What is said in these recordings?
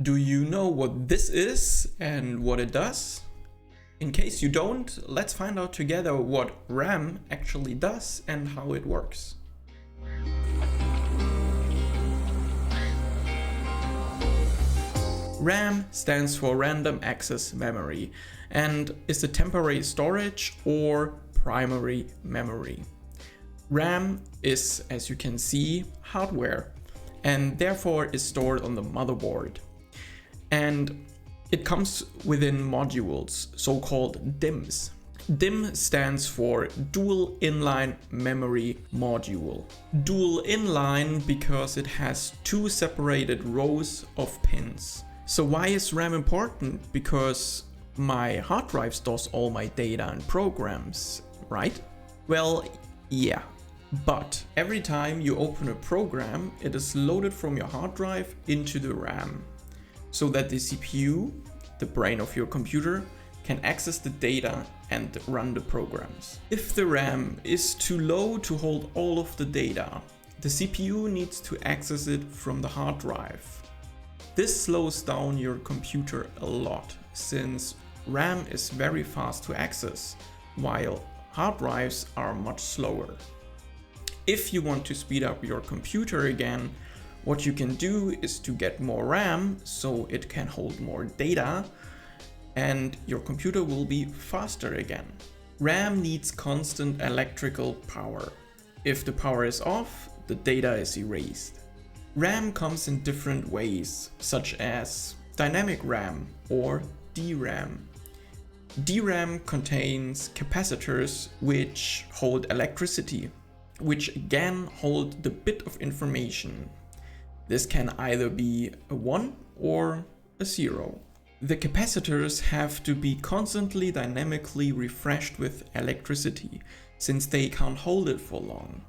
Do you know what this is and what it does? In case you don't, let's find out together what RAM actually does and how it works. RAM stands for Random Access Memory and is a temporary storage or primary memory. RAM is, as you can see, hardware and therefore is stored on the motherboard. And it comes within modules, so-called DIMMs. DIMM stands for Dual Inline Memory Module. Dual inline because it has two separated rows of pins. So why is RAM important? Because my hard drive stores all my data and programs, right? Well, yeah. But every time you open a program, it is loaded from your hard drive into the RAM, so that the CPU, the brain of your computer, can access the data and run the programs. If the RAM is too low to hold all of the data, the CPU needs to access it from the hard drive. This slows down your computer a lot, since RAM is very fast to access, while hard drives are much slower. If you want to speed up your computer again, what you can do is to get more RAM so it can hold more data and your computer will be faster again. RAM needs constant electrical power. If the power is off, the data is erased. RAM comes in different ways, such as dynamic RAM or DRAM. DRAM contains capacitors which hold electricity, which again hold the bit of information. This can either be a 1 or a 0. The capacitors have to be constantly dynamically refreshed with electricity, since they can't hold it for long.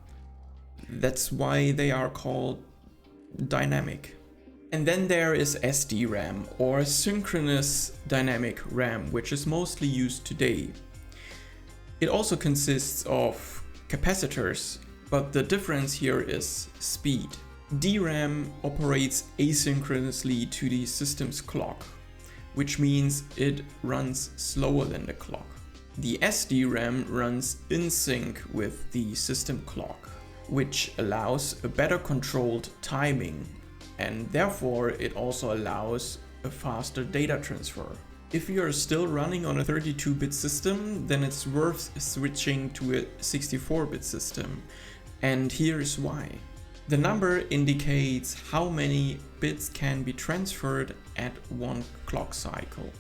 That's why they are called dynamic. And then there is SDRAM, or synchronous dynamic RAM, which is mostly used today. It also consists of capacitors, but the difference here is speed. DRAM operates asynchronously to the system's clock, which means it runs slower than the clock. The SDRAM runs in sync with the system clock, which allows a better controlled timing, and therefore it also allows a faster data transfer. If you are still running on a 32-bit system, then it's worth switching to a 64-bit system, and here's why. The number indicates how many bits can be transferred at one clock cycle.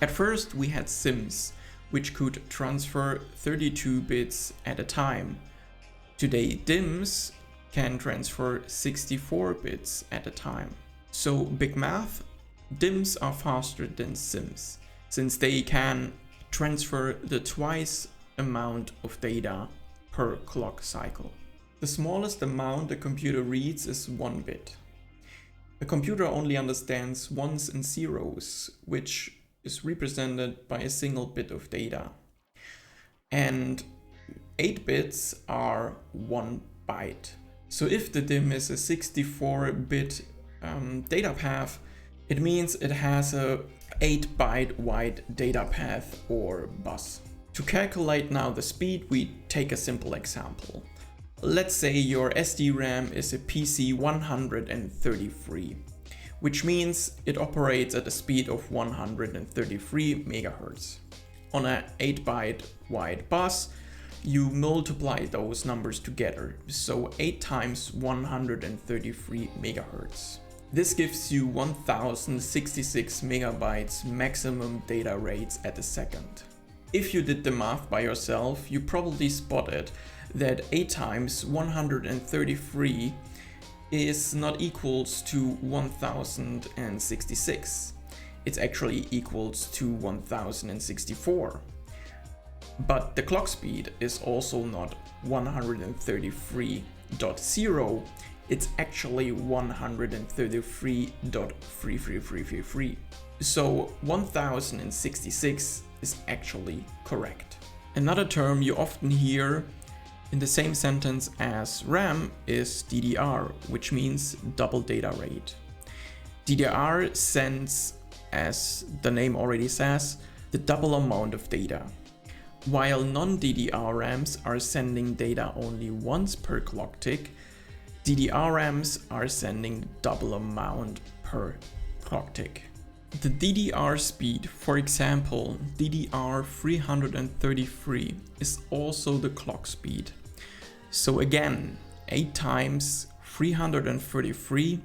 At first we had SIMMs, which could transfer 32 bits at a time. Today DIMMs can transfer 64 bits at a time. So big math, DIMMs are faster than SIMMs, since they can transfer the twice amount of data per clock cycle. The smallest amount a computer reads is 1 bit. A computer only understands ones and zeros, which is represented by a single bit of data. And 8 bits are 1 byte. So if the DIMM is a 64-bit data path, it means it has a 8-byte wide data path or bus. To calculate now the speed, we take a simple example. Let's say your SDRAM is a PC133, which means it operates at a speed of 133 MHz. On an 8-byte wide bus, you multiply those numbers together, so 8 times 133 MHz. This gives you 1066 megabytes maximum data rates at a second. If you did the math by yourself, you probably spotted that 8 times 133 is not equals to 1066. It's actually equals to 1064. But the clock speed is also not 133.0, it's actually 133.33333. So 1066 is actually correct. Another term you often hear in the same sentence as RAM is DDR, which means double data rate. DDR sends, as the name already says, the double amount of data. While non-DDR RAMs are sending data only once per clock tick, DDR RAMs are sending double amount per clock tick. The DDR speed, for example, DDR 333, is also the clock speed. So again, 8 times 333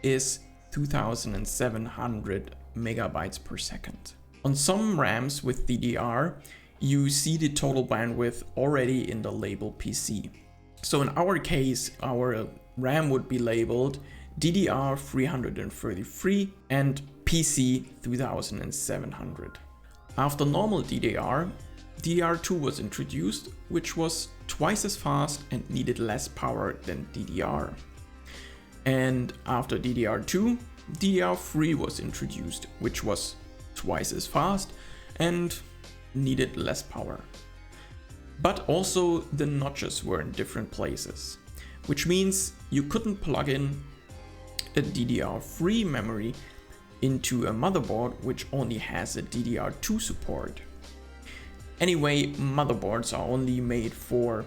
is 2700 megabytes per second. On some RAMs with DDR, you see the total bandwidth already in the label PC. So in our case, our RAM would be labeled DDR 333 and PC 2700. After normal DDR, DDR2 was introduced, which was twice as fast and needed less power than DDR. And after DDR2, DDR3 was introduced, which was twice as fast and needed less power. But also the notches were in different places, which means you couldn't plug in a DDR3 memory into a motherboard which only has a DDR2 support. Anyway, motherboards are only made for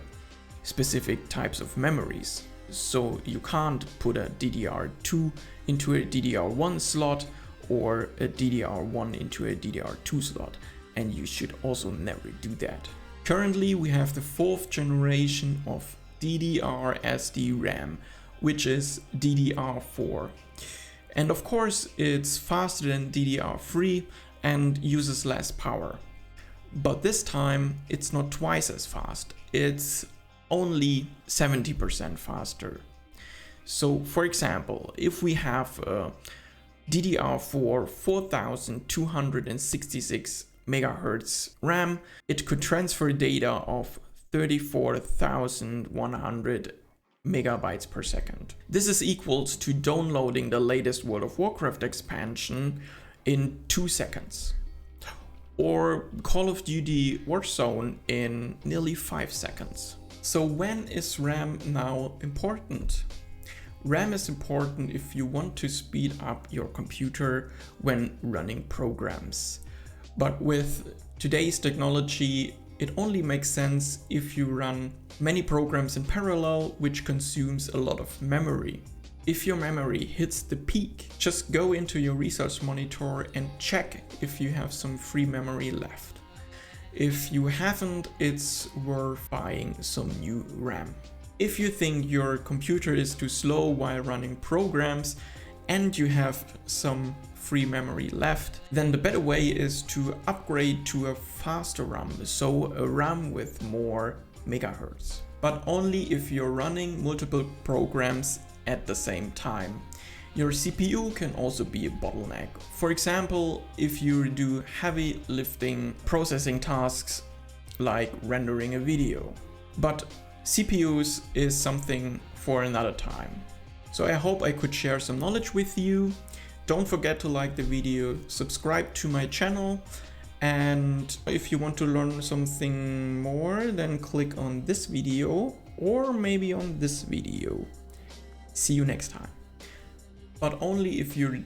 specific types of memories, so you can't put a DDR2 into a DDR1 slot or a DDR1 into a DDR2 slot, and you should also never do that. Currently we have the 4th generation of DDR SDRAM, which is DDR4. And of course it's faster than DDR3 and uses less power. But this time it's not twice as fast, it's only 70% faster. So for example, if we have a DDR4 4266 megahertz RAM, it could transfer data of 34,100 megabytes per second. This is equals to downloading the latest World of Warcraft expansion in 2 seconds. Or Call of Duty Warzone in nearly 5 seconds. So when is RAM now important? RAM is important if you want to speed up your computer when running programs. But with today's technology, it only makes sense if you run many programs in parallel, which consumes a lot of memory. If your memory hits the peak, just go into your resource monitor and check if you have some free memory left. If you haven't, it's worth buying some new RAM. If you think your computer is too slow while running programs and you have some free memory left, then the better way is to upgrade to a faster RAM, so a RAM with more megahertz. But only if you're running multiple programs at the same time. Your CPU can also be a bottleneck. For example, if you do heavy lifting processing tasks like rendering a video. But CPUs is something for another time. So I hope I could share some knowledge with you. Don't forget to like the video, subscribe to my channel, and if you want to learn something more, then click on this video or maybe on this video. See you next time. But only if you're